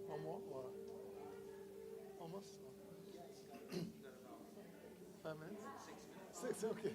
One more? Or almost? 5 minutes? 6, okay.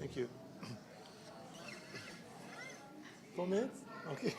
Thank you. 4 minutes? Okay.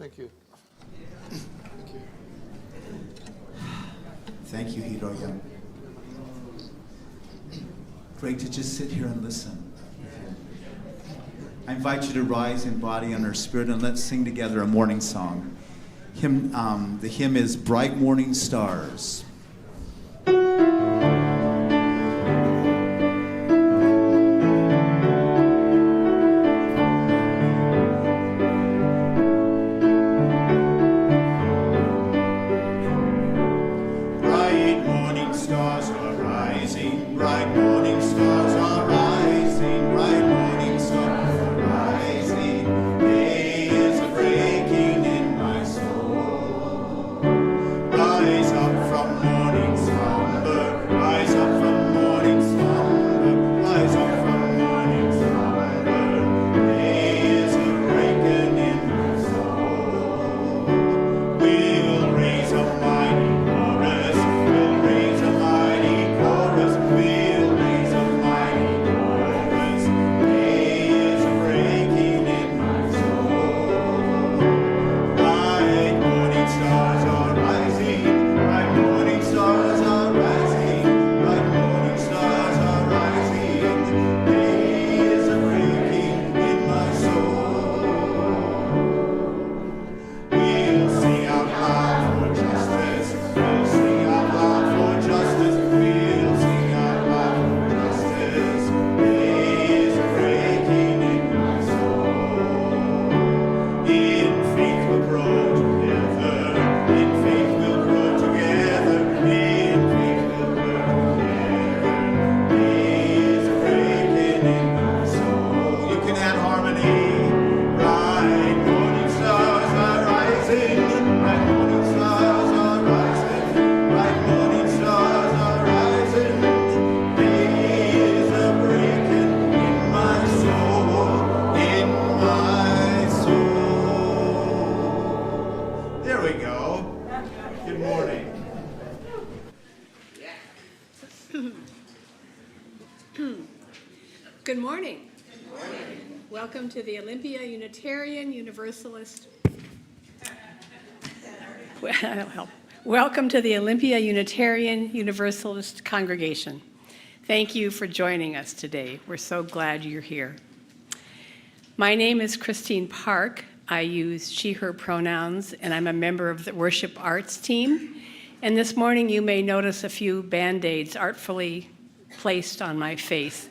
Thank you. Thank you. Thank you, Hiroya. Great to just sit here and listen. I invite you to rise in body and our spirit, and let's sing together a morning song. The hymn is Bright Morning Stars. Good morning. Good morning. Welcome to the Olympia Unitarian Universalist. Welcome to the Olympia Unitarian Universalist Congregation. Thank you for joining us today. We're so glad you're here. My name is Christine Park. I use she, her pronouns, and I'm a member of the worship arts team. And this morning you may notice a few Band-Aids artfully placed on my face.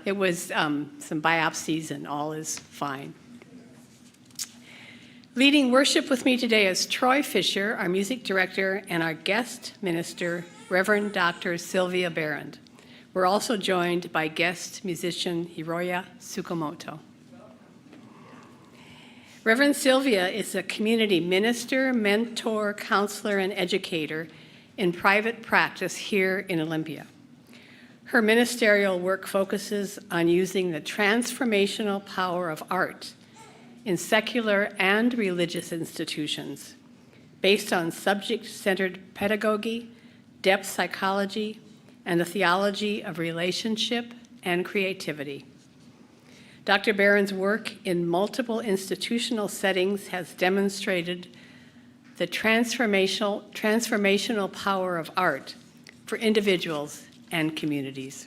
It was some biopsies and all is fine. Leading worship with me today is Troy Fisher, our music director, and our guest minister, Reverend Dr. Silvia Behrend. We're also joined by guest musician Hiroya Tsukamoto. Reverend Silvia is a community minister, mentor, counselor, and educator in private practice here in Olympia. Her ministerial work focuses on using the transformational power of art in secular and religious institutions based on subject-centered pedagogy, depth psychology, and the theology of relationship and creativity. Dr. Behrend's work in multiple institutional settings has demonstrated the transformational power of art for individuals and communities.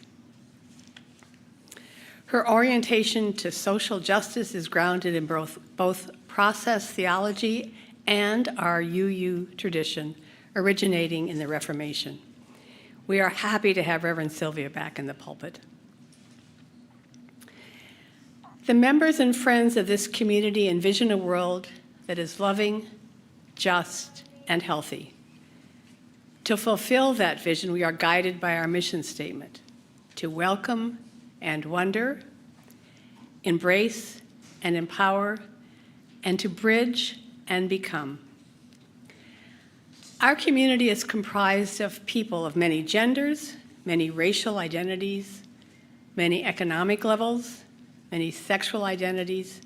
Her orientation to social justice is grounded in both process theology and our UU tradition originating in the Reformation. We are happy to have Reverend Silvia back in the pulpit. The members and friends of this community envision a world that is loving, just, and healthy. To fulfill that vision, we are guided by our mission statement: to welcome and wonder, embrace and empower, and to bridge and become. Our community is comprised of people of many genders, many racial identities, many economic levels, many sexual identities,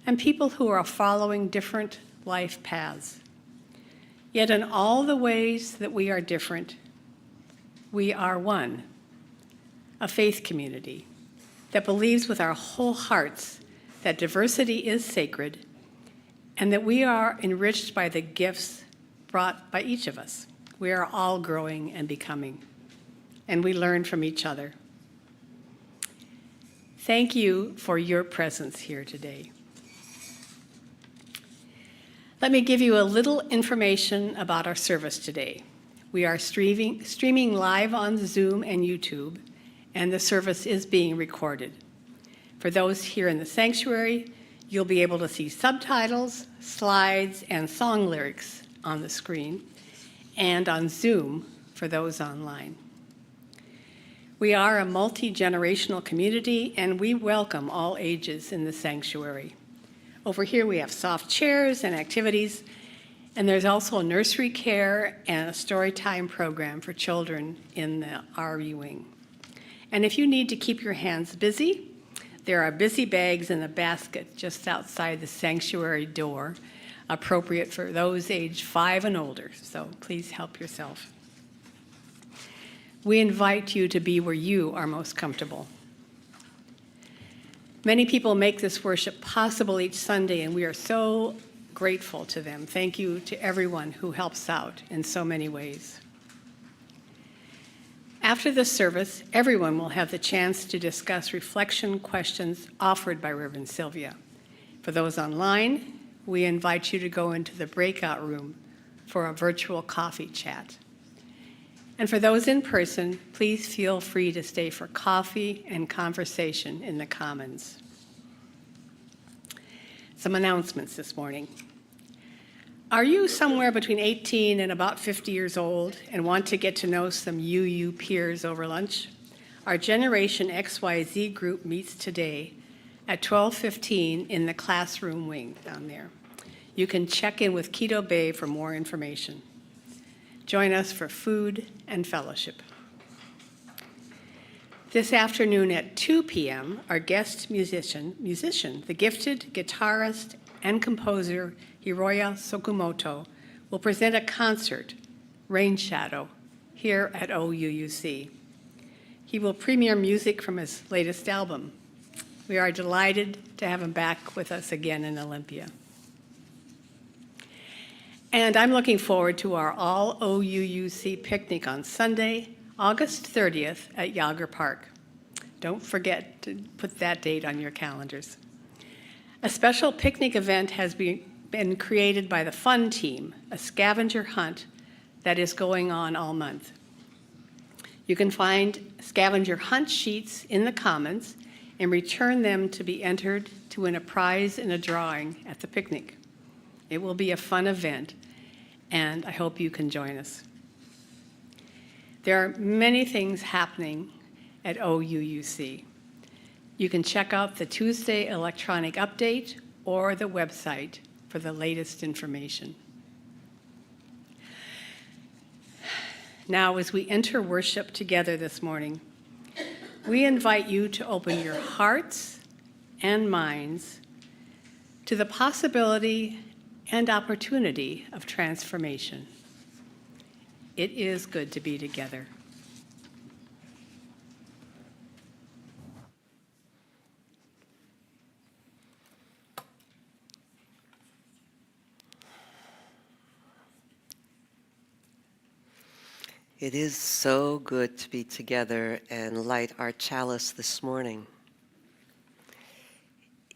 and people who are following different life paths. Yet in all the ways that we are different, we are one, a faith community that believes with our whole hearts that diversity is sacred and that we are enriched by the gifts brought by each of us. We are all growing and becoming, and we learn from each other. Thank you for your presence here today. Let me give you a little information about our service today. We are streaming live on Zoom and YouTube, and the service is being recorded. For those here in the sanctuary, you'll be able to see subtitles, slides, and song lyrics on the screen, and on Zoom for those online. We are a multi-generational community, and we welcome all ages in the sanctuary. Over here we have soft chairs and activities, and there's also nursery care and a story time program for children in the RU wing. And if you need to keep your hands busy, there are busy bags in a basket just outside the sanctuary door, appropriate for those aged 5 and older, so please help yourself. We invite you to be where you are most comfortable. Many people make this worship possible each Sunday, and we are so grateful to them. Thank you to everyone who helps out in so many ways. After the service, everyone will have the chance to discuss reflection questions offered by Reverend Silvia. For those online, we invite you to go into the breakout room for a virtual coffee chat. And for those in person, please feel free to stay for coffee and conversation in the Commons. Some announcements this morning. Are you somewhere between 18 and about 50 years old and want to get to know some UU peers over lunch? Our Generation XYZ group meets today at 12:15 in the classroom wing down there. You can check in with Keto Bay for more information. Join us for food and fellowship. This afternoon at 2 p.m., our guest musician, the gifted guitarist and composer Hiroya Sokumoto, will present a concert, Rain Shadow, here at OUUC. He will premiere music from his latest album. We are delighted to have him back with us again in Olympia. And I'm looking forward to our all OUUC picnic on Sunday, August 30th at Yager Park. Don't forget to put that date on your calendars. A special picnic event has been created by the Fun Team, a scavenger hunt that is going on all month. You can find scavenger hunt sheets in the Commons and return them to be entered to win a prize in a drawing at the picnic. It will be a fun event, and I hope you can join us. There are many things happening at OUUC. You can check out the Tuesday electronic update or the website for the latest information. Now, as we enter worship together this morning, we invite you to open your hearts and minds to the possibility and opportunity of transformation. It is good to be together. It is so good to be together and light our chalice this morning.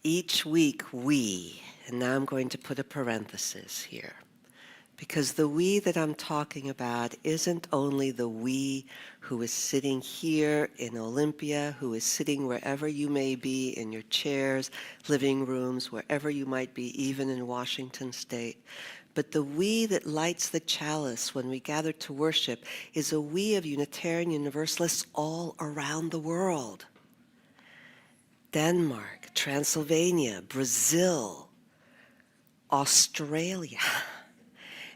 Each week we, and now I'm going to put a parenthesis here, because the we that I'm talking about isn't only the we who is sitting here in Olympia, who is sitting wherever you may be in your chairs, living rooms, wherever you might be, even in Washington State. But the we that lights the chalice when we gather to worship is a we of Unitarian Universalists all around the world. Denmark, Transylvania, Brazil, Australia,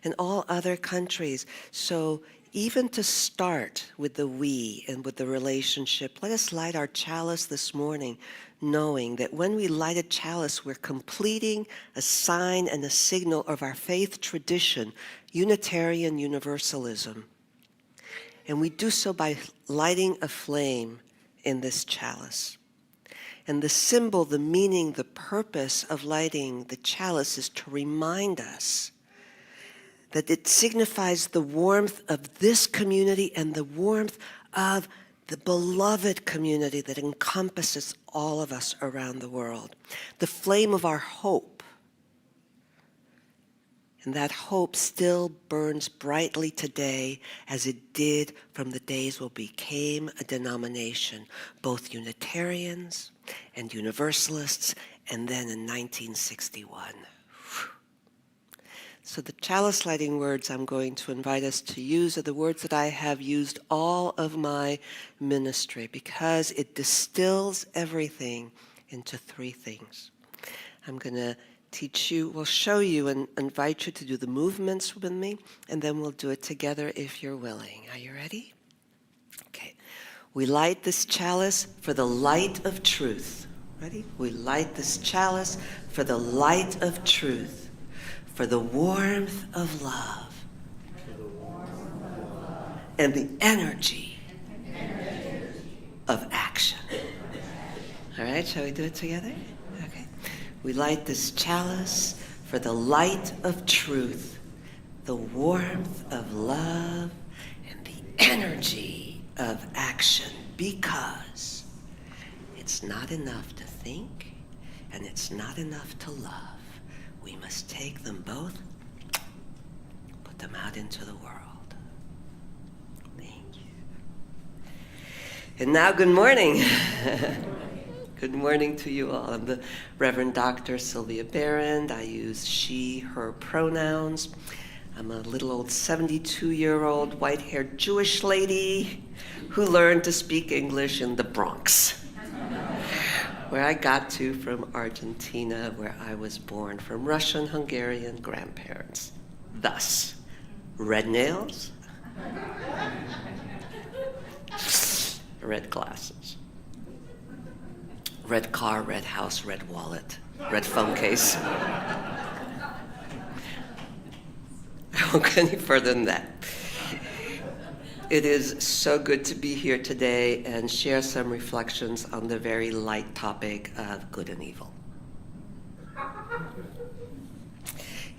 and all other countries. So even to start with the we and with the relationship, let us light our chalice this morning, knowing that when we light a chalice, we're completing a sign and a signal of our faith tradition, Unitarian Universalism. And we do so by lighting a flame in this chalice. And the symbol, the meaning, the purpose of lighting the chalice is to remind us that it signifies the warmth of this community and the warmth of the beloved community that encompasses all of us around the world. The flame of our hope. And that hope still burns brightly today as it did from the days when we became a denomination, both Unitarians and Universalists, and then in 1961. So the chalice lighting words I'm going to invite us to use are the words that I have used all of my ministry, because it distills everything into three things. I'm going to teach you, we'll show you and invite you to do the movements with me, and then we'll do it together if you're willing. Are you ready? Okay. We light this chalice for the light of truth. Ready? We light this chalice for the light of truth, for the warmth of love, and the energy of action. All right, shall we do it together? Okay. We light this chalice for the light of truth, the warmth of love, and the energy of action, because it's not enough to think and it's not enough to love. We must take them both, put them out into the world. Thank you. And now, good morning. Good morning to you all. I'm the Reverend Dr. Silvia Behrend. I use she, her pronouns. I'm a little old 72-year-old white-haired Jewish lady who learned to speak English in the Bronx, where I got to from Argentina, where I was born, from Russian-Hungarian grandparents. Thus, red nails, red glasses, red car, red house, red wallet, red phone case. I won't go any further than that. It is so good to be here today and share some reflections on the very light topic of good and evil.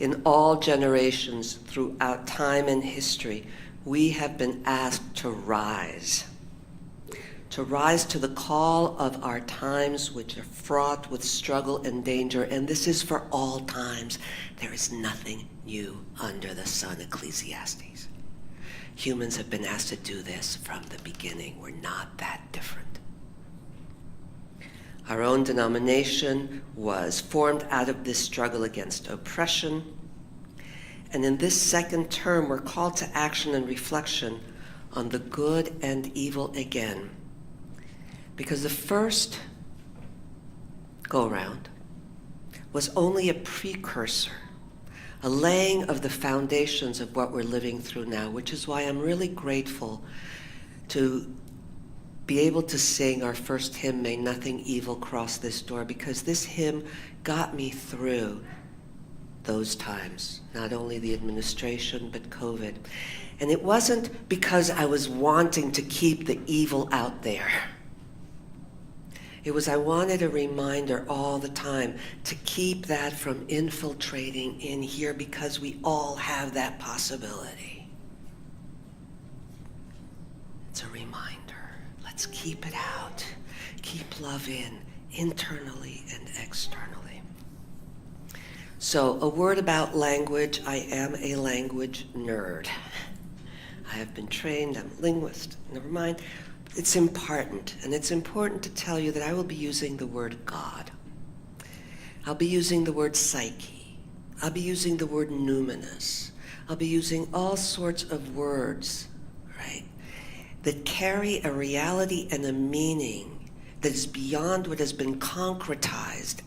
In all generations throughout time and history, we have been asked to rise to the call of our times, which are fraught with struggle and danger, and this is for all times. There is nothing new under the sun, Ecclesiastes. Humans have been asked to do this from the beginning. We're not that different. Our own denomination was formed out of this struggle against oppression, and in this second term, we're called to action and reflection on the good and evil again. Because the first go-around was only a precursor, a laying of the foundations of what we're living through now, which is why I'm really grateful to be able to sing our first hymn, May Nothing Evil Cross This Door, because this hymn got me through those times, not only the administration, but COVID. And it wasn't because I was wanting to keep the evil out there. It was I wanted a reminder all the time to keep that from infiltrating in here, because we all have that possibility. It's a reminder. Let's keep it out. Keep love in, internally and externally. So, a word about language. I am a language nerd. I have been trained, I'm a linguist, never mind. It's important, and it's important to tell you that I will be using the word God. I'll be using the word psyche. I'll be using the word numinous. I'll be using all sorts of words, right, that carry a reality and a meaning that is beyond what has been concretized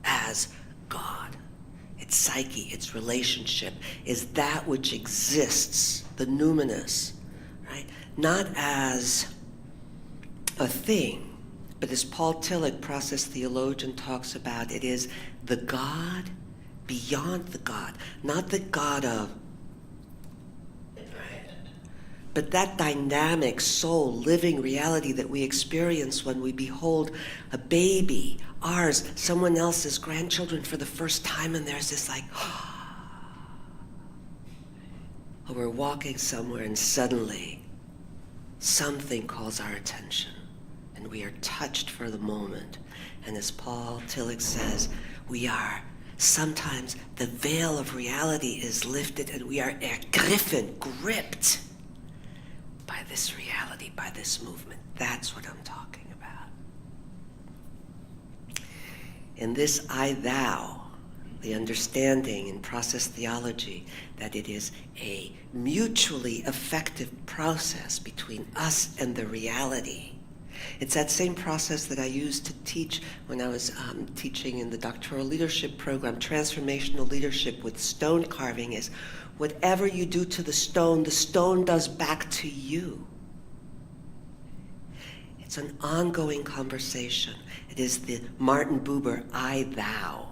as God. Its psyche, its relationship, is that which exists, the numinous, right? Not as a thing, but as Paul Tillich, process theologian, talks about, it is the God beyond the God, not the God of, right? But that dynamic soul, living reality that we experience when we behold a baby, ours, someone else's grandchildren for the first time, and there's this like, or we're walking somewhere and suddenly something calls our attention and we are touched for the moment. And as Paul Tillich says, we are, sometimes the veil of reality is lifted and we are ergriffen, gripped by this reality, by this movement. That's what I'm talking about. In this I-thou, the understanding in process theology that it is a mutually effective process between us and the reality. It's that same process that I used to teach when I was teaching in the doctoral leadership program, transformational leadership with stone carving is whatever you do to the stone does back to you. It's an ongoing conversation. It is the Martin Buber I-thou.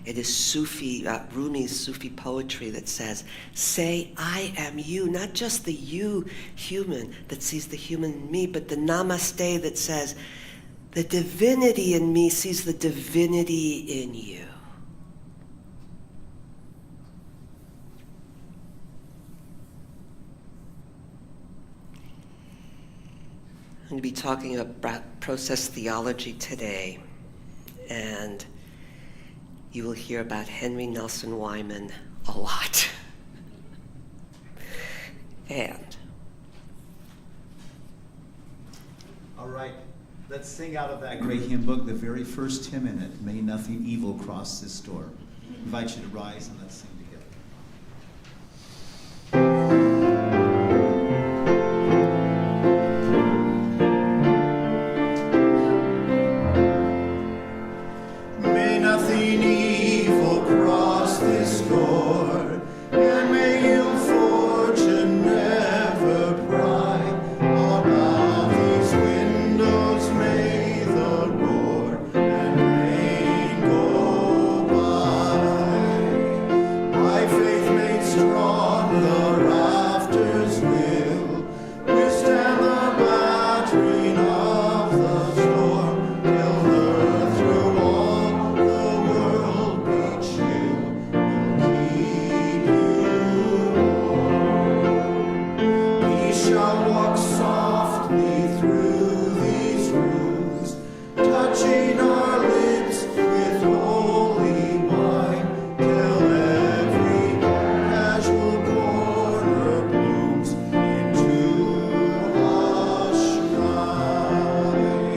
It is Sufi, Rumi's Sufi poetry that says, say, I am you, not just the you human that sees the human in me, but the namaste that says, the divinity in me sees the divinity in you. I'm going to be talking about process theology today, and you will hear about Henry Nelson Wyman a lot. And All right, let's sing out of that great hymn book, the very first hymn in it, May Nothing Evil Cross This Door. I invite you to rise and let's sing together. May nothing evil cross this door, and may ill fortune never pry. About these windows may the roar and rain go by. By faith made strong, the rafters will withstand the battering of the storm, till the through all the world be chill, will keep you warm. We shall walk softly through these rooms, touching our lips with holy wine, till every casual corner blooms into hush night.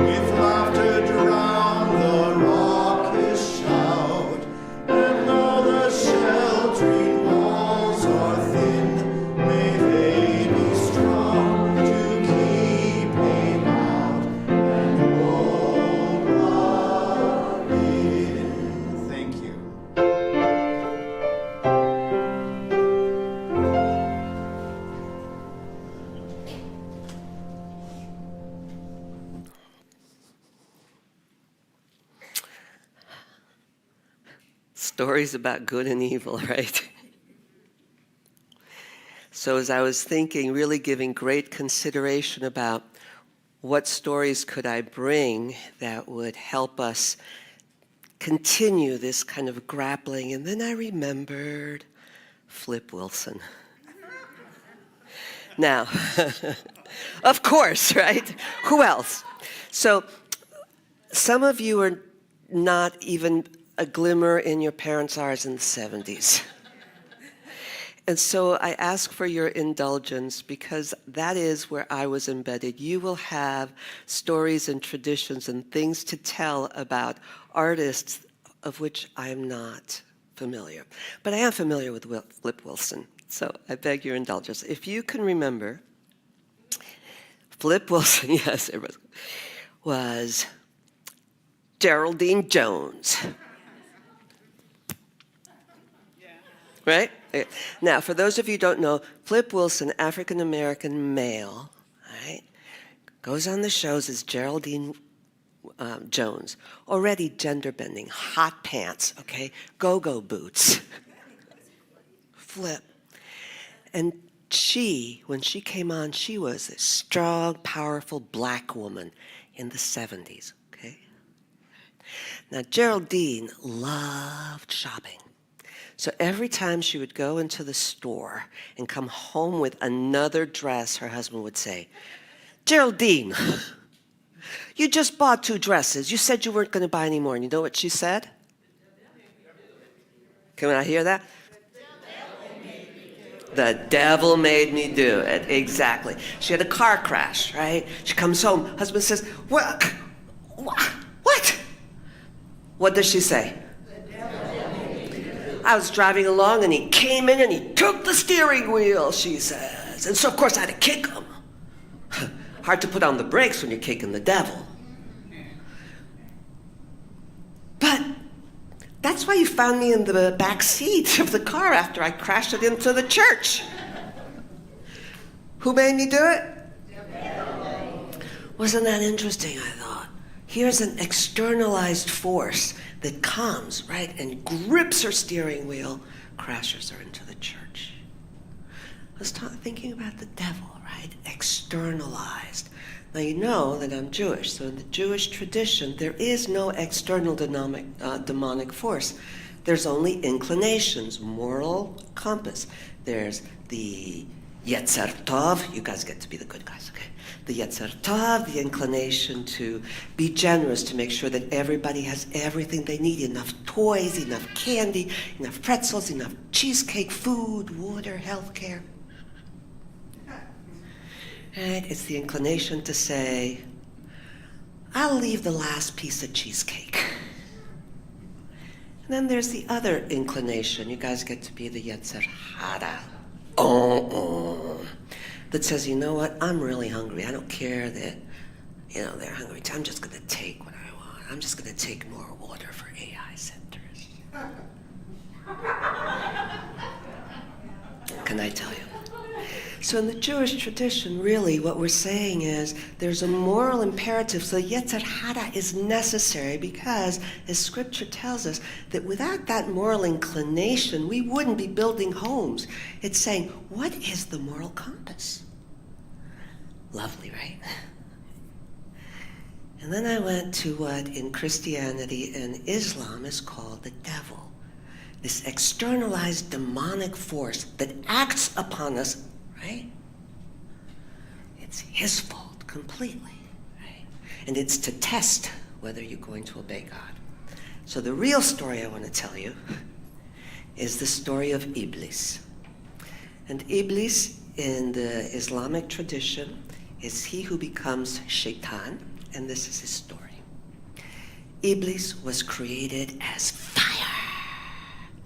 With laughter drown the raucous shout, and though the sheltering walls are thin, may they be strong to keep aim out and hold blood in. Thank you. stories about good and evil, right? So as I was thinking, really giving great consideration about what stories could I bring that would help us continue this kind of grappling, and then I remembered Flip Wilson. Now, of course, right? Who else? So some of you are not even a glimmer in your parents' eyes in the 70s. And so I ask for your indulgence because that is where I was embedded. You will have stories and traditions and things to tell about artists of which I am not familiar. But I am familiar with Flip Wilson, so I beg your indulgence. If you can remember, Flip Wilson, yes, it was Geraldine Jones. Right? Now, for those of you who don't know, Flip Wilson, African-American male, right, goes on the shows as Geraldine Jones. Already gender-bending, hot pants, okay, go-go boots. Flip. And when she came on, she was a strong, powerful black woman in the 70s, okay? Now, Geraldine loved shopping. So every time she would go into the store and come home with another dress, her husband would say, Geraldine, you just bought 2 dresses. You said you weren't going to buy any more. And you know what she said? Can I hear that? The devil made me do it. Exactly. She had a car crash, right? She comes home. Husband says, what? What? What does she say? I was driving along and he came in and he took the steering wheel, she says. And so, of course, I had to kick him. Hard to put on the brakes when you're kicking the devil. But that's why you found me in the back seat of the car after I crashed it into the church. Who made me do it? Wasn't that interesting, I thought? Here's an externalized force that comes, right, and grips her steering wheel, crashes her into the church. I was thinking about the devil, right? Externalized. Now, you know that I'm Jewish, so in the Jewish tradition, there is no external demonic force. There's only inclinations, moral compass. There's the Yetzer Tov. You guys get to be the good guys, okay? The Yetzer Tov, the inclination to be generous, to make sure that everybody has everything they need, enough toys, enough candy, enough pretzels, enough cheesecake, food, water, health care. Right? It's the inclination to say, I'll leave the last piece of cheesecake. And then there's the other inclination. You guys get to be the Yetzer Hara. That says, you know what, I'm really hungry. I don't care that, they're hungry. I'm just going to take what I want. I'm just going to take more water for AI centers. Can I tell you? So in the Jewish tradition, really, what we're saying is there's a moral imperative. So Yetzer Hara is necessary because, as Scripture tells us, that without that moral inclination, we wouldn't be building homes. It's saying, what is the moral compass? Lovely, right? And then I went to what in Christianity and Islam is called the devil. This externalized demonic force that acts upon us, right? It's his fault completely, right? And it's to test whether you're going to obey God. So the real story I want to tell you is the story of Iblis. And Iblis in the Islamic tradition is he who becomes Shaitan, and this is his story. Iblis was created as fire,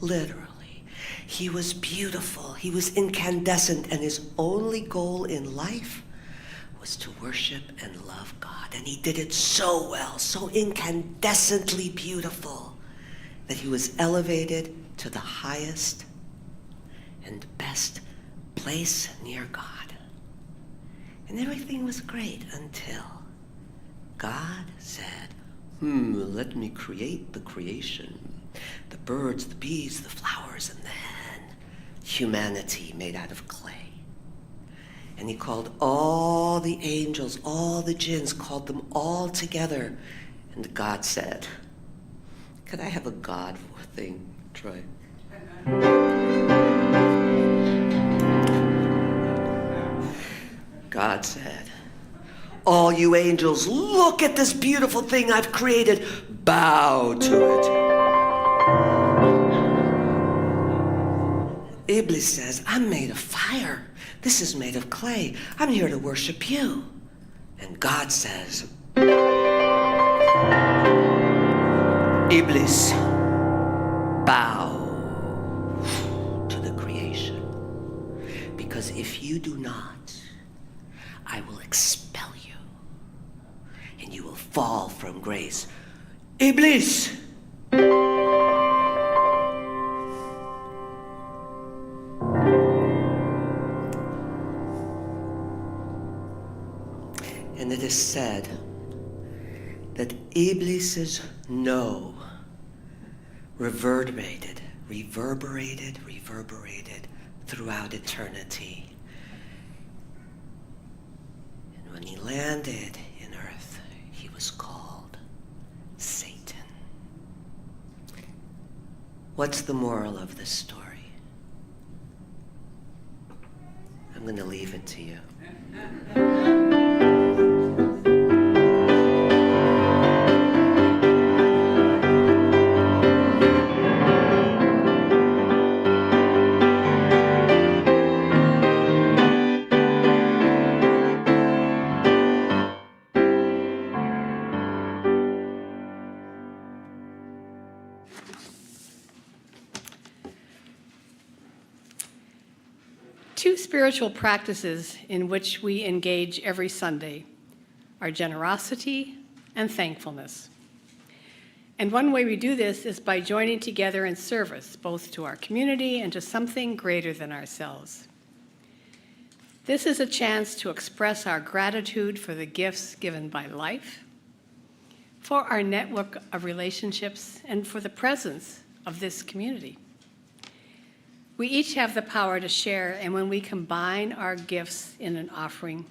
literally. He was beautiful, he was incandescent, and his only goal in life was to worship and love God. And he did it so well, so incandescently beautiful, that he was elevated to the highest and best place near God. And everything was great until God said, let me create the creation. The birds, the bees, the flowers, and then humanity made out of clay. And he called all the angels, all the jinns, called them all together. And God said, could I have a God thing, Troy? God said, all you angels, look at this beautiful thing I've created. Bow to it. Iblis says, I'm made of fire. This is made of clay. I'm here to worship you. And God says, Iblis, bow to the creation. Because if you do not, I will expel you, and you will fall from grace. Iblis! And it is said that Iblis's no reverberated throughout eternity, when he landed in Earth, he was called Satan. What's the moral of this story? I'm going to leave it to you. Two spiritual practices in which we engage every Sunday are generosity and thankfulness. And one way we do this is by joining together in service, both to our community and to something greater than ourselves. This is a chance to express our gratitude for the gifts given by life, for our network of relationships, and for the presence of this community. We each have the power to share, and when we combine our gifts in an offering,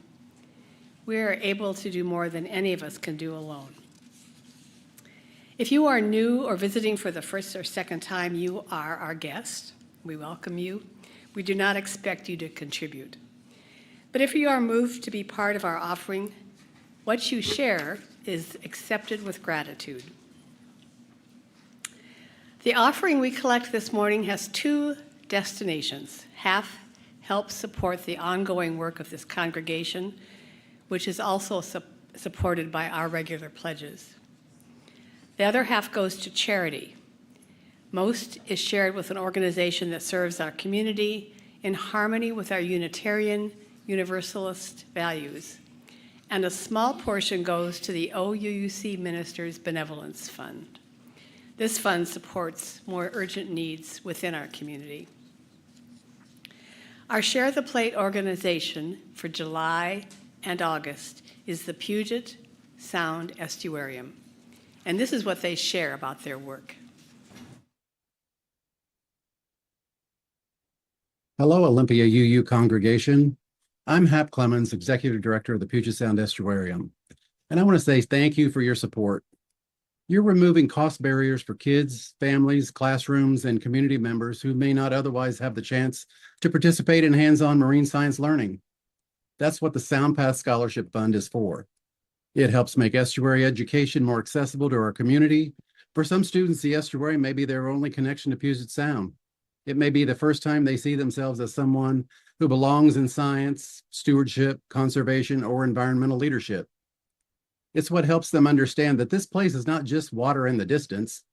we are able to do more than any of us can do alone. If you are new or visiting for the first or second time, you are our guest. We welcome you. We do not expect you to contribute. But if you are moved to be part of our offering, what you share is accepted with gratitude. The offering we collect this morning has two destinations. Half helps support the ongoing work of this congregation, which is also supported by our regular pledges. The other half goes to charity. Most is shared with an organization that serves our community in harmony with our Unitarian Universalist values. And a small portion goes to the OUUC Ministers Benevolence Fund. This fund supports more urgent needs within our community. Our Share the Plate organization for July and August is the Puget Sound Estuarium. And this is what they share about their work. Hello, Olympia UU congregation. I'm Hap Clemens, Executive Director of the Puget Sound Estuarium. And I want to say thank you for your support. You're removing cost barriers for kids, families, classrooms, and community members who may not otherwise have the chance to participate in hands-on marine science learning. That's what the SoundPath Scholarship Fund is for. It helps make estuary education more accessible to our community. For some students, the estuary may be their only connection to Puget Sound. It may be the first time they see themselves as someone who belongs in science, stewardship, conservation, or environmental leadership. It's what helps them understand that this place is not just water in the distance.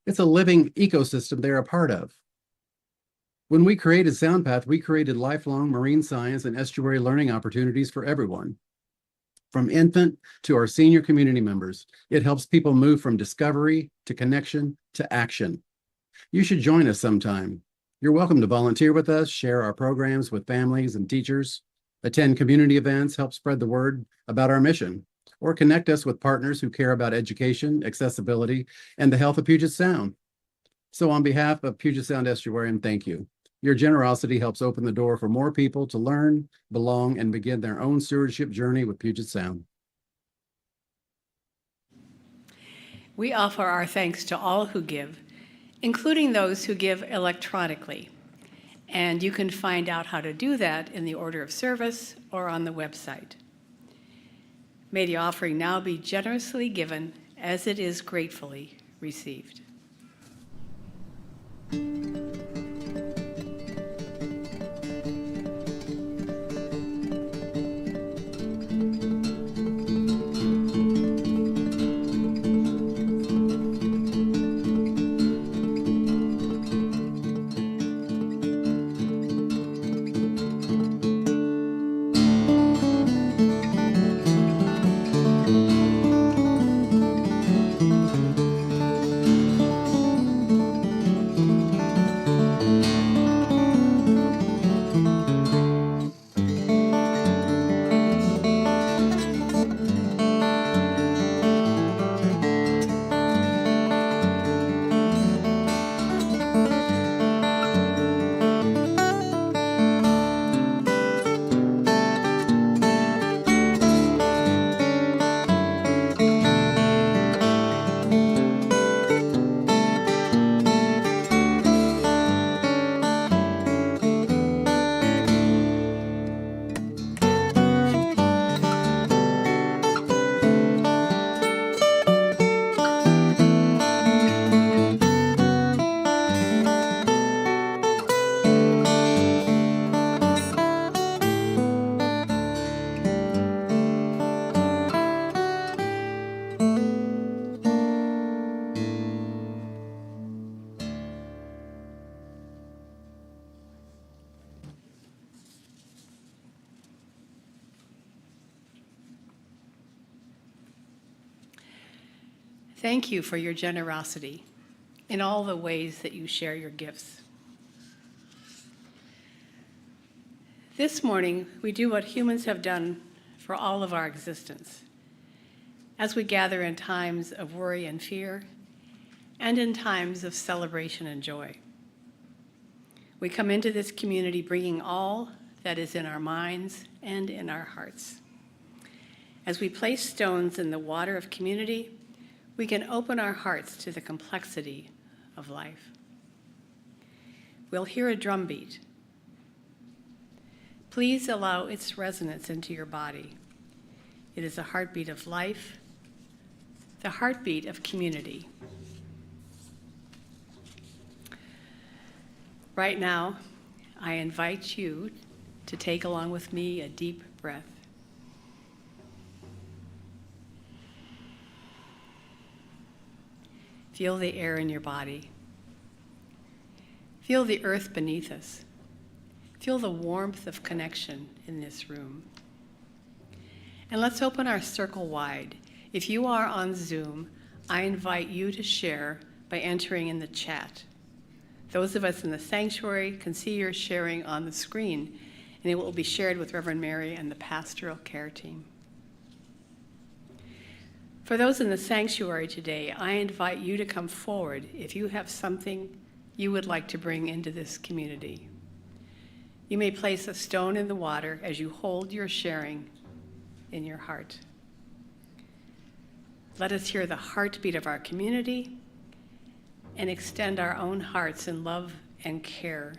It's a living ecosystem they're a part of. When we created SoundPath, we created lifelong marine science and estuary learning opportunities for everyone. From infant to our senior community members, it helps people move from discovery to connection to action. You should join us sometime. You're welcome to volunteer with us, share our programs with families and teachers, attend community events, help spread the word about our mission, or connect us with partners who care about education, accessibility, and the health of Puget Sound. So on behalf of Puget Sound Estuarium, thank you. Your generosity helps open the door for more people to learn, belong, and begin their own stewardship journey with Puget Sound. We offer our thanks to all who give, including those who give electronically. And you can find out how to do that in the order of service or on the website. May the offering now be generously given as it is gratefully received. Thank you for your generosity in all the ways that you share your gifts. This morning, we do what humans have done for all of our existence. As we gather in times of worry and fear, and in times of celebration and joy. We come into this community bringing all that is in our minds and in our hearts. As we place stones in the water of community, we can open our hearts to the complexity of life. We'll hear a drum beat. Please allow its resonance into your body. It is a heartbeat of life, the heartbeat of community. Right now, I invite you to take along with me a deep breath. Feel the air in your body. Feel the earth beneath us. Feel the warmth of connection in this room. And let's open our circle wide. If you are on Zoom, I invite you to share by entering in the chat. Those of us in the sanctuary can see your sharing on the screen, and it will be shared with Reverend Mary and the pastoral care team. For those in the sanctuary today, I invite you to come forward if you have something you would like to bring into this community. You may place a stone in the water as you hold your sharing in your heart. Let us hear the heartbeat of our community and extend our own hearts in love and care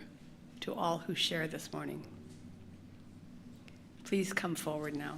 to all who share this morning. Please come forward now.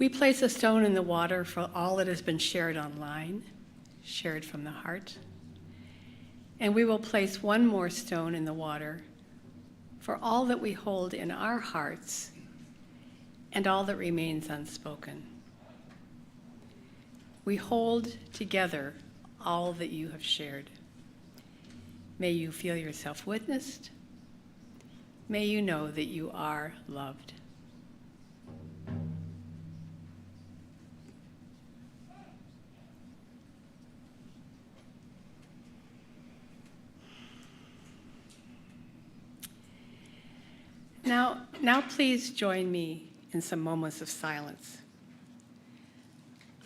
We place a stone in the water for all that has been shared online, shared from the heart. And we will place one more stone in the water for all that we hold in our hearts and all that remains unspoken. We hold together all that you have shared. May you feel yourself witnessed. May you know that you are loved. Now please join me in some moments of silence.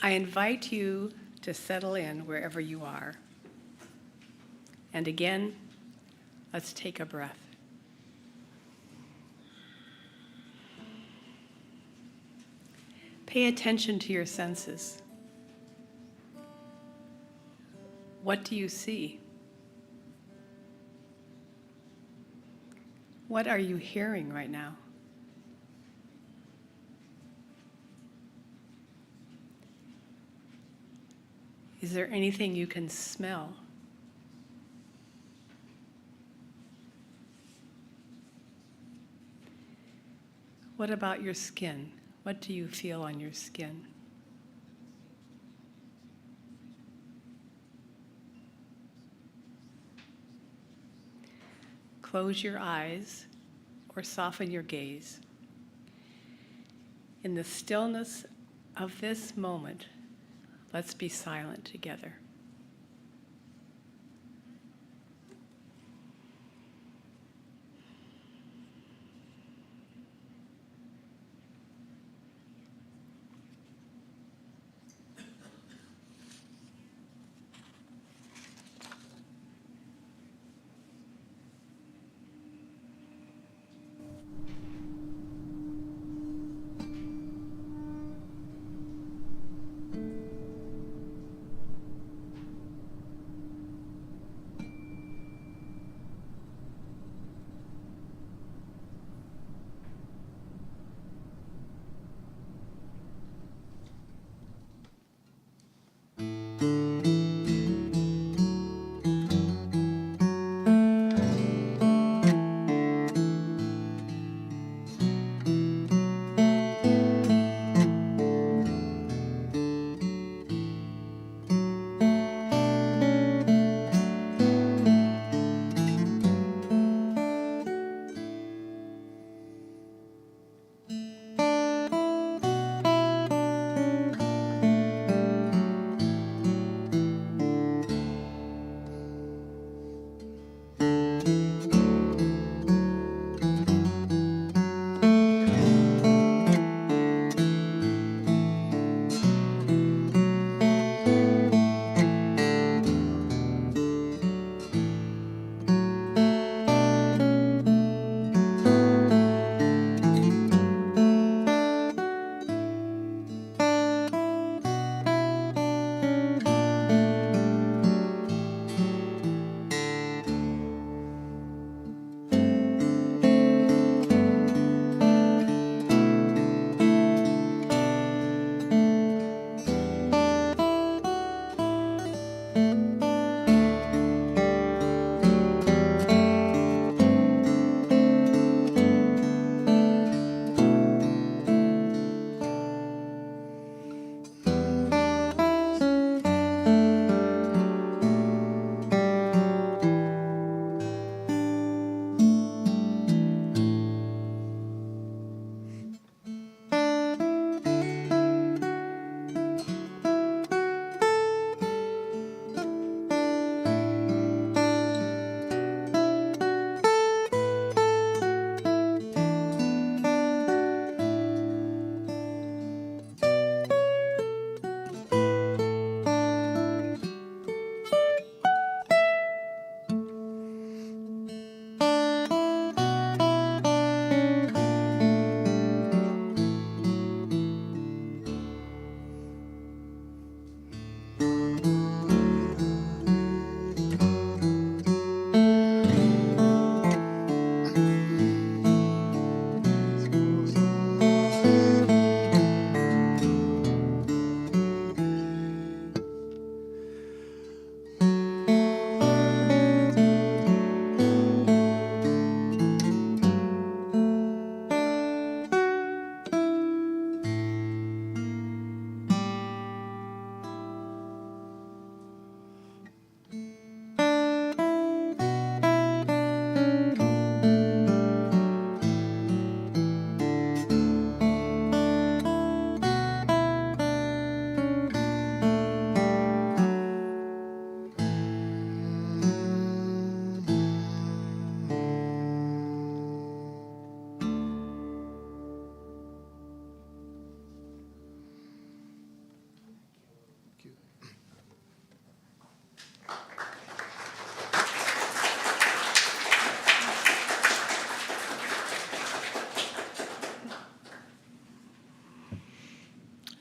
I invite you to settle in wherever you are. And again, let's take a breath. Pay attention to your senses. What do you see? What are you hearing right now? Is there anything you can smell? What about your skin? What do you feel on your skin? Close your eyes or soften your gaze. In the stillness of this moment, let's be silent together.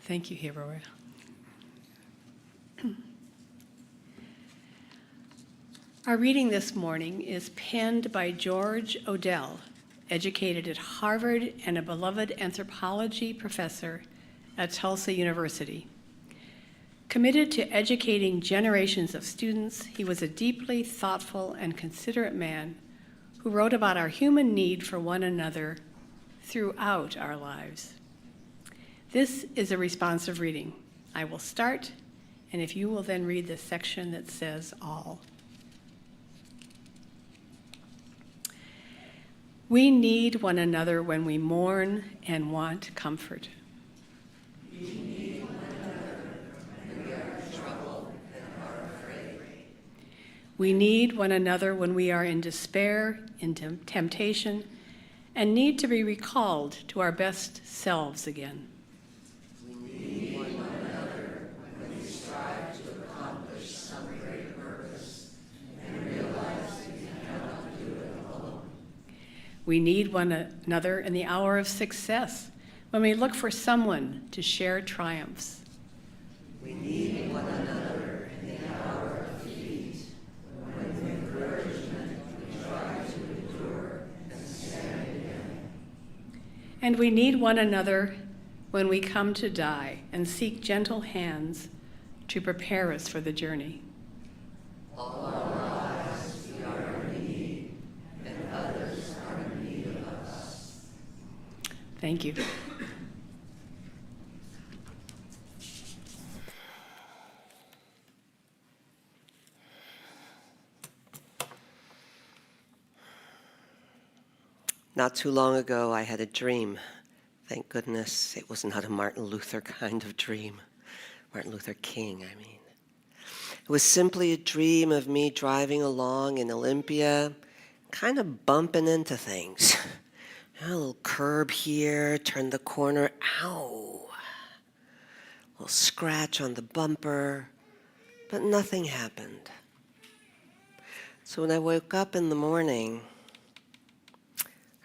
Thank you, Hebrew. Our reading this morning is penned by George Odell, educated at Harvard and a beloved anthropology professor at Tulsa University. Committed to educating generations of students, he was a deeply thoughtful and considerate man who wrote about our human need for one another throughout our lives. This is a responsive reading. I will start, and if you will then read the section that says all. We need one another when we mourn and want comfort. We need one another when we are in trouble and are afraid. We need one another when we are in despair, in temptation, and need to be recalled to our best selves again. We need one another when we strive to accomplish some great purpose and realize we cannot do it alone. We need one another in the hour of success, when we look for someone to share triumphs. We need one another in the hour of defeat, when with encouragement we try to endure and stand again. And we need one another when we come to die and seek gentle hands to prepare us for the journey. All our lives we are in need, and others are in need of us. Thank you. Not too long ago, I had a dream. Thank goodness it was not a Martin Luther kind of dream. Martin Luther King, I mean. It was simply a dream of me driving along in Olympia, kind of bumping into things. A little curb here, turn the corner, ow. A little scratch on the bumper, but nothing happened. So when I woke up in the morning,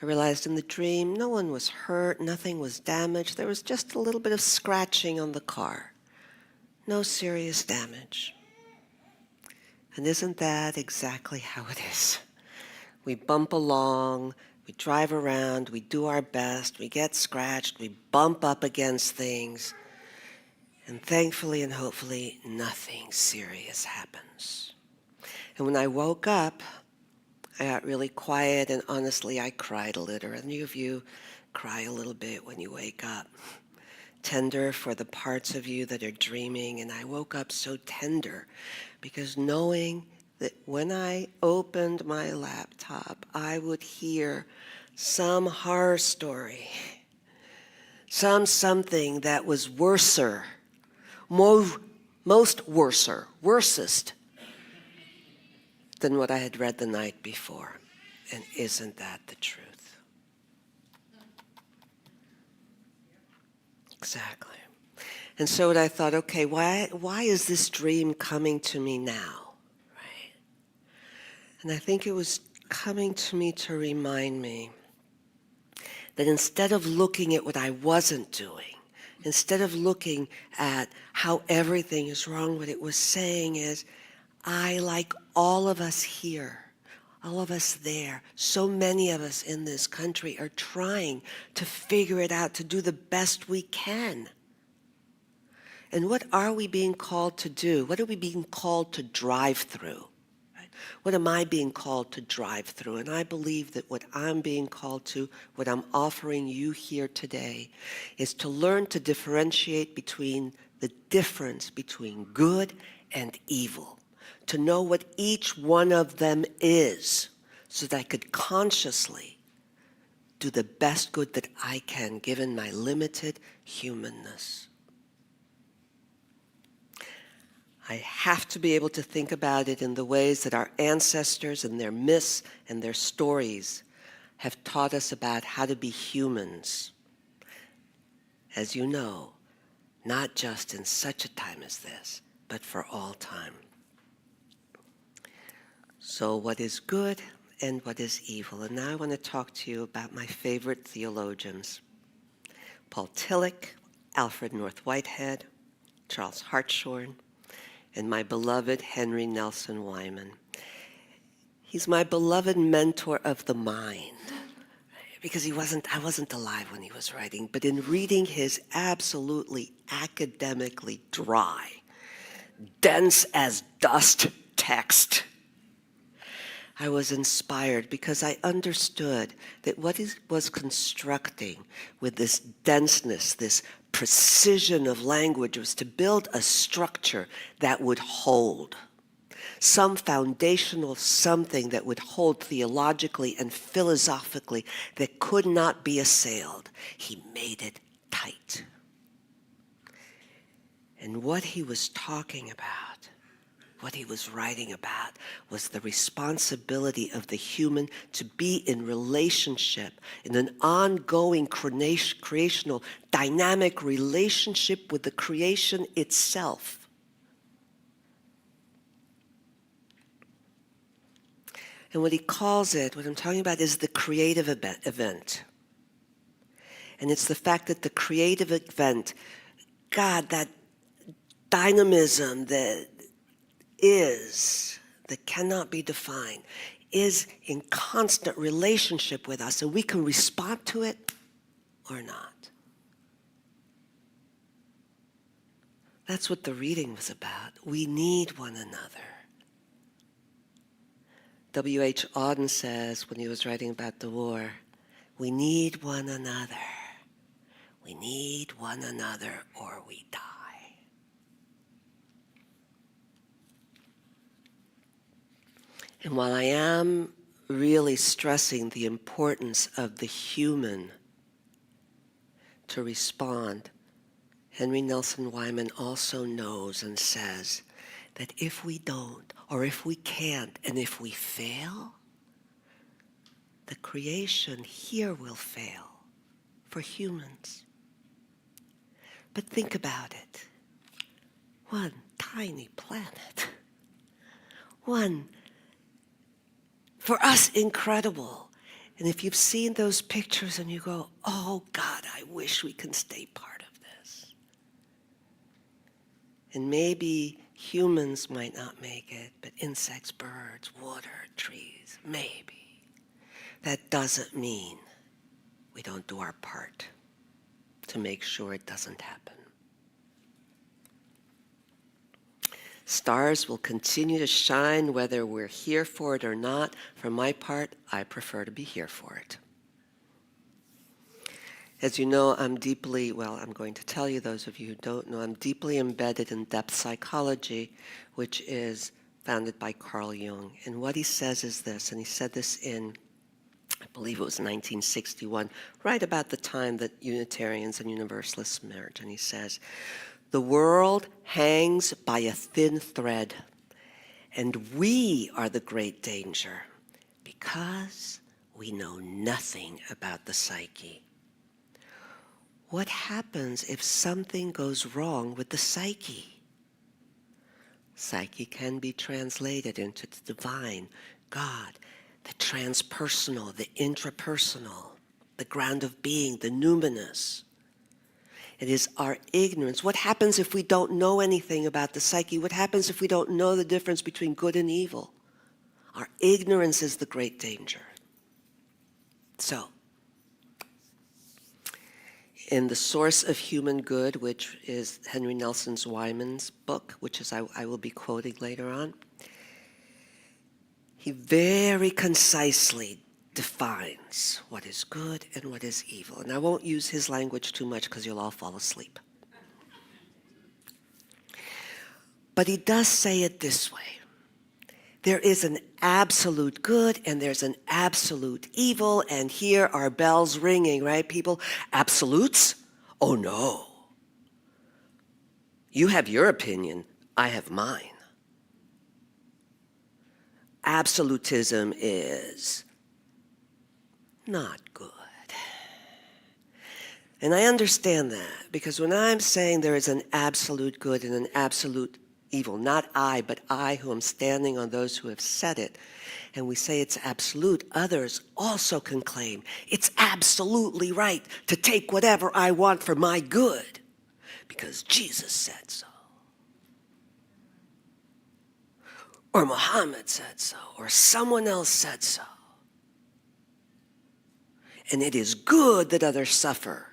I realized in the dream no one was hurt, nothing was damaged. There was just a little bit of scratching on the car. No serious damage. And isn't that exactly how it is? We bump along, we drive around, we do our best, we get scratched, we bump up against things, and thankfully and hopefully nothing serious happens. And when I woke up, I got really quiet, and honestly, I cried a little. Any of you cry a little bit when you wake up? Tender for the parts of you that are dreaming, and I woke up so tender because knowing that when I opened my laptop, I would hear some horror story, something that was worser, worsest than what I had read the night before. And isn't that the truth? Exactly. And so I thought, okay, why is this dream coming to me now? Right? And I think it was coming to me to remind me that instead of looking at what I wasn't doing, instead of looking at how everything is wrong, what it was saying is, I, like all of us here, all of us there, so many of us in this country are trying to figure it out, to do the best we can. And what are we being called to do? What are we being called to drive through? Right? What am I being called to drive through? And I believe that what I'm being called to, what I'm offering you here today, is to learn to differentiate between the difference between good and evil. To know what each one of them is, so that I could consciously do the best good that I can, given my limited humanness. I have to be able to think about it in the ways that our ancestors and their myths and their stories have taught us about how to be humans. As you know, not just in such a time as this, but for all time. So what is good and what is evil? And now I want to talk to you about my favorite theologians, Paul Tillich, Alfred North Whitehead, Charles Hartshorne, and my beloved Henry Nelson Wyman. He's my beloved mentor of the mind, because I wasn't alive when he was writing, but in reading his absolutely academically dry, dense as dust text, I was inspired because I understood that what he was constructing with this denseness, this precision of language, was to build a structure that would hold, some foundational something that would hold theologically and philosophically, that could not be assailed. He made it tight. And what he was talking about, what he was writing about, was the responsibility of the human to be in relationship, in an ongoing creational, dynamic relationship with the creation itself. And what he calls it, what I'm talking about, is the creative event. And it's the fact that the creative event, God, that dynamism that cannot be defined, is in constant relationship with us, and we can respond to it or not. That's what the reading was about. We need one another. W.H. Auden says, when he was writing about the war, we need one another. We need one another or we die. And while I am really stressing the importance of the human to respond, Henry Nelson Wyman also knows and says that if we don't, or if we can't, and if we fail, the creation here will fail for humans. But think about it. One tiny planet. One, for us, incredible. And if you've seen those pictures and you go, oh God, I wish we can stay part of this. And maybe humans might not make it, but insects, birds, water, trees, maybe. That doesn't mean we don't do our part to make sure it doesn't happen. Stars will continue to shine whether we're here for it or not. For my part, I prefer to be here for it. As you know, I'm going to tell you, those of you who don't know, I'm deeply embedded in depth psychology, which is founded by Carl Jung. And what he says is this, and he said this in, I believe it was 1961, right about the time that Unitarians and Universalists merged. And he says, the world hangs by a thin thread, and we are the great danger because we know nothing about the psyche. What happens if something goes wrong with the psyche? Psyche can be translated into the divine, God, the transpersonal, the intrapersonal, the ground of being, the numinous. It is our ignorance. What happens if we don't know anything about the psyche? What happens if we don't know the difference between good and evil? Our ignorance is the great danger. So, in The Source of Human Good, which is Henry Nelson Wyman's book, which is I will be quoting later on, he very concisely defines what is good and what is evil. And I won't use his language too much because you'll all fall asleep. But he does say it this way. There is an absolute good and there's an absolute evil, and here are bells ringing, right, people? Absolutes? Oh no. You have your opinion, I have mine. Absolutism is not good. And I understand that, because when I'm saying there is an absolute good and an absolute evil, not I, but I who am standing on those who have said it, and we say it's absolute, others also can claim it's absolutely right to take whatever I want for my good. because Jesus said so. Or Muhammad said so, or someone else said so. And it is good that others suffer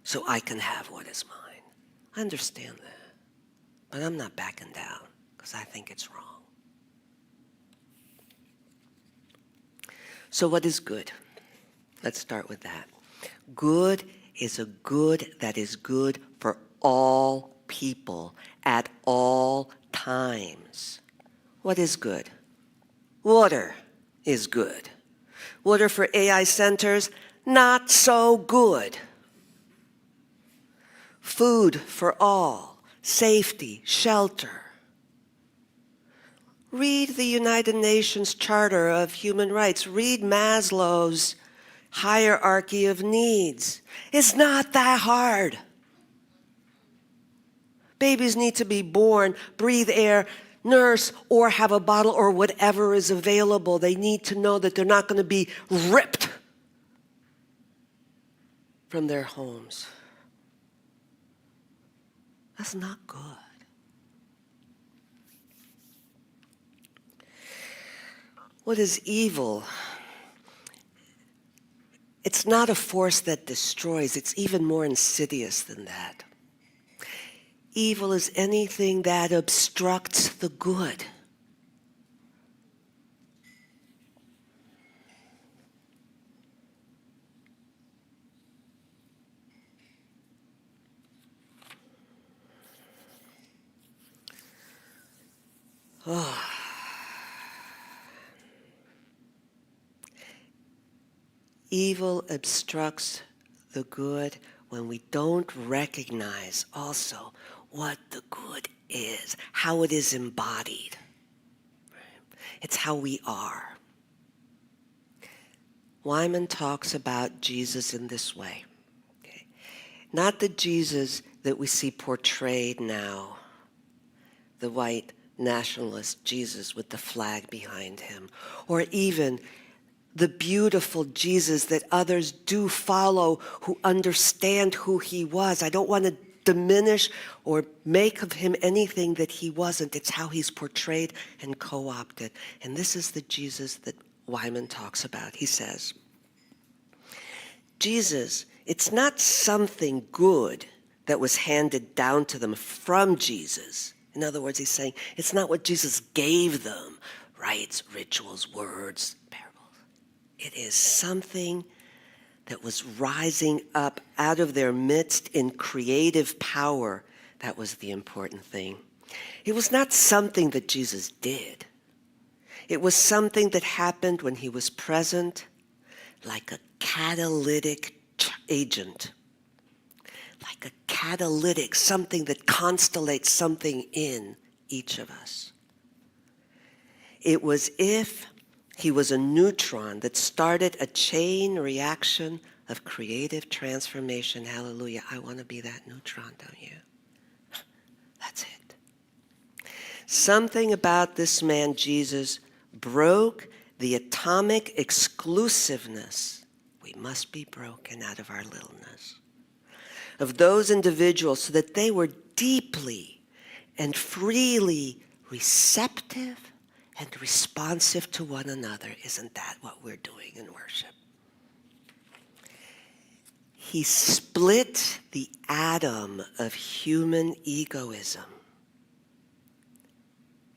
so I can have what is mine. I understand that, but I'm not backing down because I think it's wrong. So what is good? Let's start with that. Good is a good that is good for all people at all times. What is good? Water is good. Water for AI centers, not so good. Food for all, safety, shelter. Read the United Nations Charter of Human Rights. Read Maslow's hierarchy of needs. It's not that hard. Babies need to be born, breathe air, nurse, or have a bottle or whatever is available. They need to know that they're not going to be ripped from their homes. That's not good. What is evil? It's not a force that destroys. It's even more insidious than that. Evil is anything that obstructs the good. Oh. Evil obstructs the good when we don't recognize also what the good is, how it is embodied. It's how we are. Wyman talks about Jesus in this way. Okay? Not the Jesus that we see portrayed now, the white nationalist Jesus with the flag behind him, or even the beautiful Jesus that others do follow who understand who he was. I don't want to diminish or make of him anything that he wasn't. It's how he's portrayed and co-opted. And this is the Jesus that Wyman talks about. He says, Jesus, it's not something good that was handed down to them from Jesus. In other words, he's saying it's not what Jesus gave them, rites, rituals, words, parables. It is something that was rising up out of their midst in creative power. That was the important thing. It was not something that Jesus did. It was something that happened when he was present, like a catalytic agent. Like a catalytic, something that constellates something in each of us. It was if he was a neutron that started a chain reaction of creative transformation. Hallelujah. I want to be that neutron, don't you? That's it. Something about this man, Jesus, broke the atomic exclusiveness. We must be broken out of our littleness. Of those individuals so that they were deeply and freely receptive and responsive to one another. Isn't that what we're doing in worship? He split the atom of human egoism.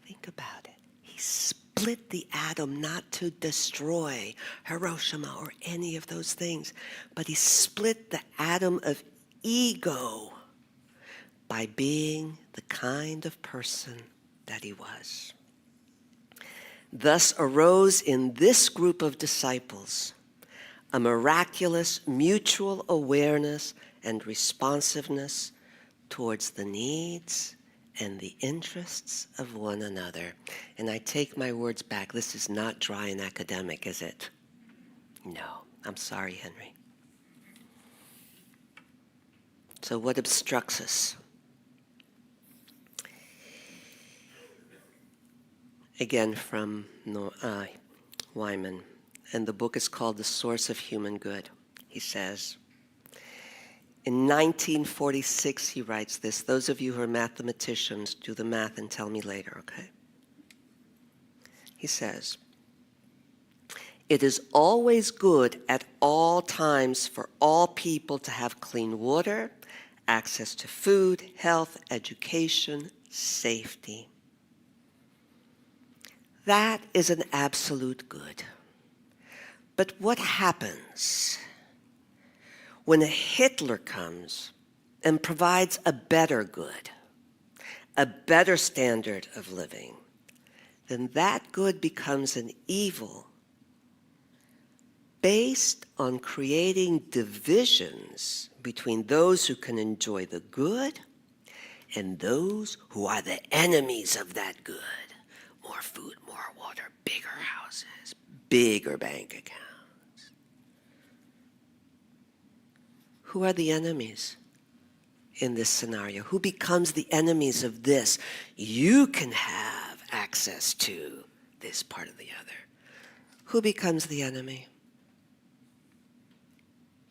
Think about it. He split the atom not to destroy Hiroshima or any of those things, but he split the atom of ego by being the kind of person that he was. Thus arose in this group of disciples a miraculous mutual awareness and responsiveness towards the needs and the interests of one another. And I take my words back. This is not dry and academic, is it? No. I'm sorry, Henry. So what obstructs us? Again, from Wyman, and the book is called The Source of Human Good. He says, In 1946, he writes this. Those of you who are mathematicians, do the math and tell me later, okay? He says, "It is always good at all times for all people to have clean water, access to food, health, education, safety. That is an absolute good. But what happens when a Hitler comes and provides a better good, a better standard of living? Then that good becomes an evil based on creating divisions between those who can enjoy the good and those who are the enemies of that good. More food, more water, bigger houses, bigger bank accounts. Who are the enemies in this scenario? Who becomes the enemies of this? You can have access to this part of the other. Who becomes the enemy?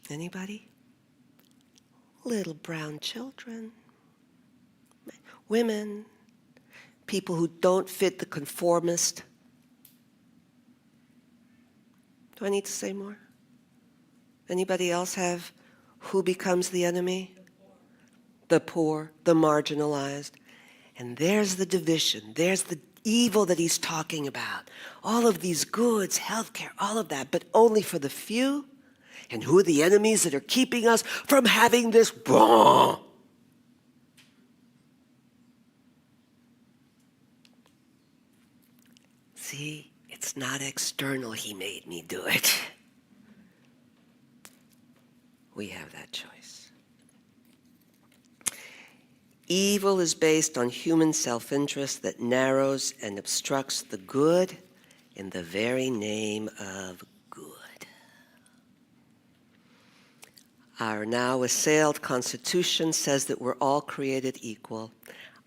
Anybody? Little brown children, women, people who don't fit the conformist. Do I need to say more? Anybody else have who becomes the enemy? The poor, the marginalized. And there's the division. There's the evil that he's talking about. All of these goods, healthcare, all of that, but only for the few. And who are the enemies that are keeping us from having this? See, it's not external. He made me do it. We have that choice. Evil is based on human self-interest that narrows and obstructs the good in the very name of good. Our now assailed Constitution says that we're all created equal.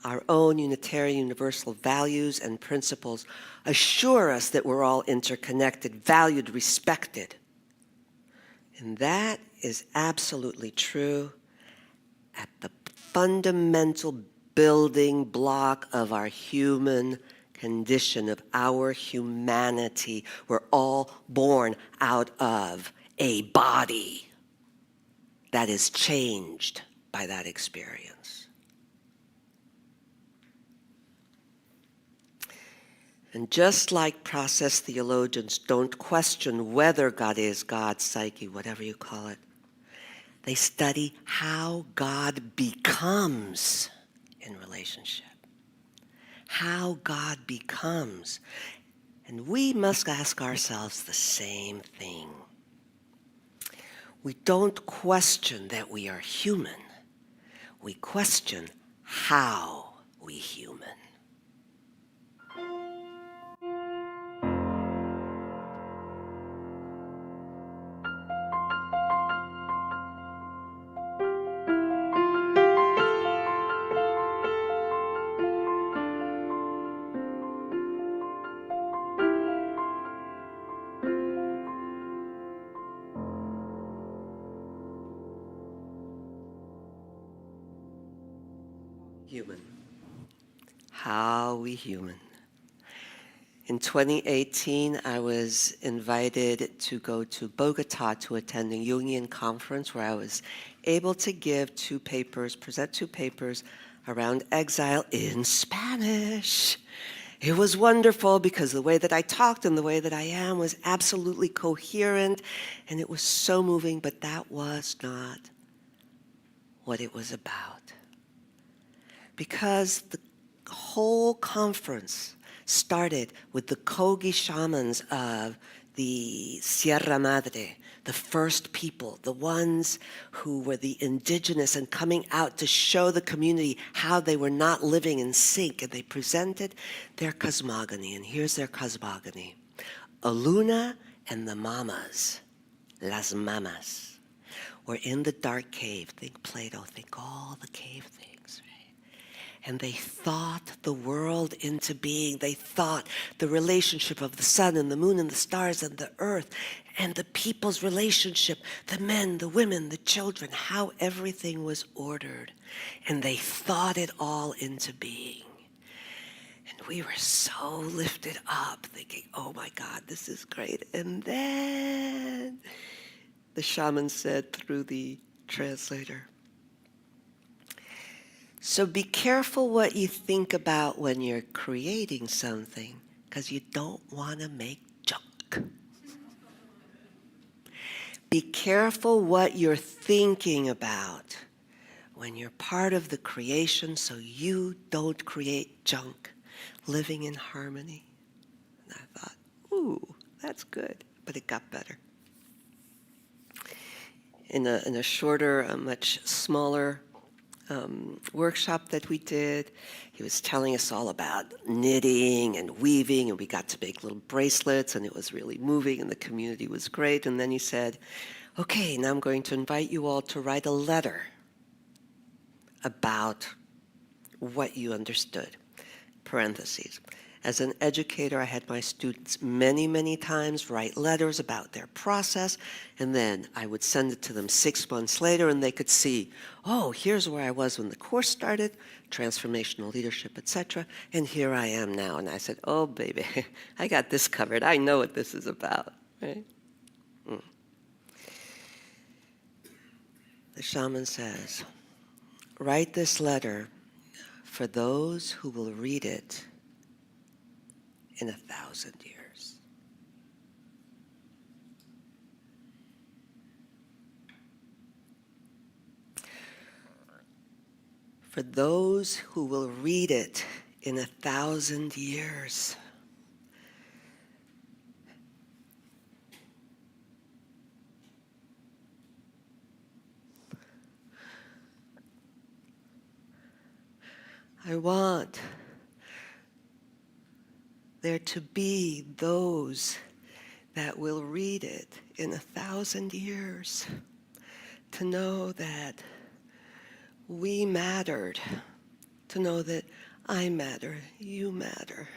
Our own Unitarian universal values and principles assure us that we're all interconnected, valued, respected. And that is absolutely true at the fundamental building block of our human condition, of our humanity. We're all born out of a body that is changed by that experience. And just like process theologians don't question whether God is God, psyche, whatever you call it, they study how God becomes in relationship. How God becomes. And we must ask ourselves the same thing. We don't question that we are human. We question how we human. Human. How we human. In 2018, I was invited to go to Bogota to attend a Jungian conference where I was able to give present two papers around exile in Spanish. It was wonderful because the way that I talked and the way that I am was absolutely coherent, and it was so moving, but that was not what it was about. Because the whole conference started with the Kogi shamans of the Sierra Madre, the first people, the ones who were the indigenous and coming out to show the community how they were not living in sync. And they presented their cosmogony. And here's their cosmogony. Oluna and the mamas, las mamas, were in the dark cave. Think Plato, think all the cave things. and they thought the world into being. They thought the relationship of the sun and the moon and the stars and the earth and the people's relationship, the men, the women, the children, how everything was ordered. And they thought it all into being. And we were so lifted up, thinking, oh my God, this is great. And then the shaman said through the translator, so be careful what you think about when you're creating something, because you don't want to make junk. Be careful what you're thinking about when you're part of the creation, so you don't create junk, living in harmony. And I thought, ooh, that's good, but it got better. In a shorter, a much smaller workshop that we did, he was telling us all about knitting and weaving, and we got to make little bracelets, and it was really moving, and the community was great. And then he said, okay, now I'm going to invite you all to write a letter about what you understood. Parentheses. As an educator, I had my students many, many times write letters about their process, and then I would send it to them 6 months later, and they could see, oh, here's where I was when the course started, transformational leadership, etc., and here I am now. And I said, oh, baby, I got this covered. I know what this is about, right? The shaman says, write this letter for those who will read it in 1,000 years. For those who will read it in 1,000 years. I want there to be those that will read it in 1,000 years, to know that we mattered, to know that I matter, you matter.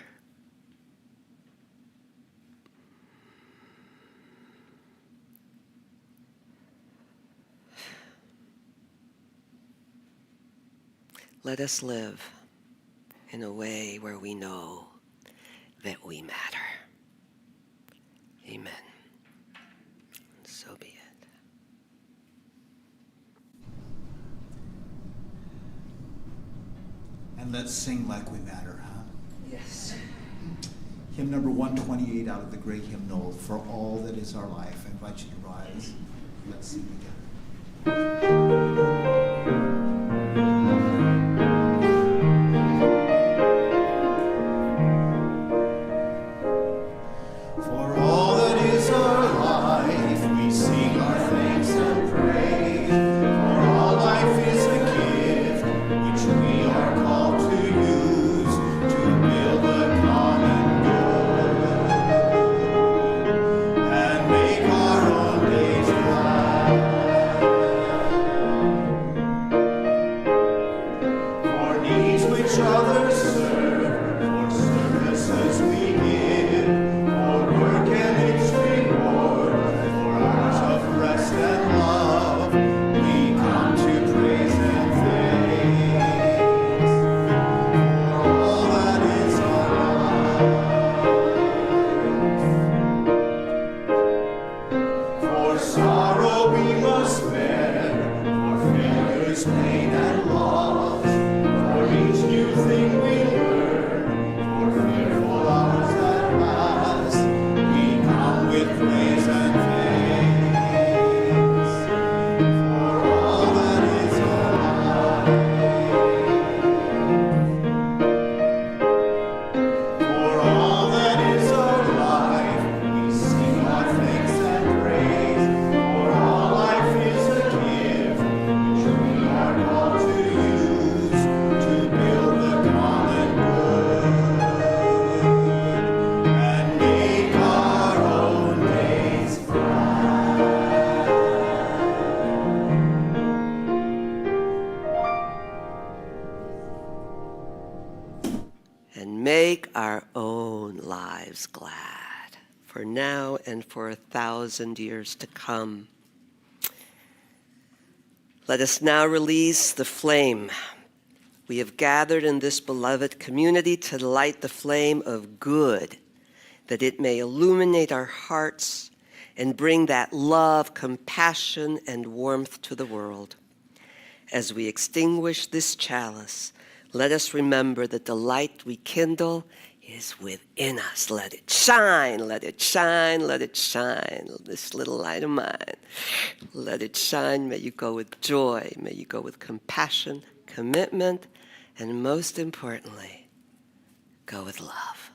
Let us live in a way where we know that we matter. Amen. So be it. And let's sing like we matter, huh? Yes. Hymn number 128 out of the great hymnal, For All That Is Our Life. I invite you to rise. Let's sing together. lives glad, for now and for 1,000 years to come. Let us now release the flame. We have gathered in this beloved community to light the flame of good, that it may illuminate our hearts and bring that love, compassion, and warmth to the world. As we extinguish this chalice, let us remember that the light we kindle is within us. Let it shine, let it shine, let it shine. This little light of mine, let it shine. May you go with joy. May you go with compassion, commitment, and most importantly, go with love.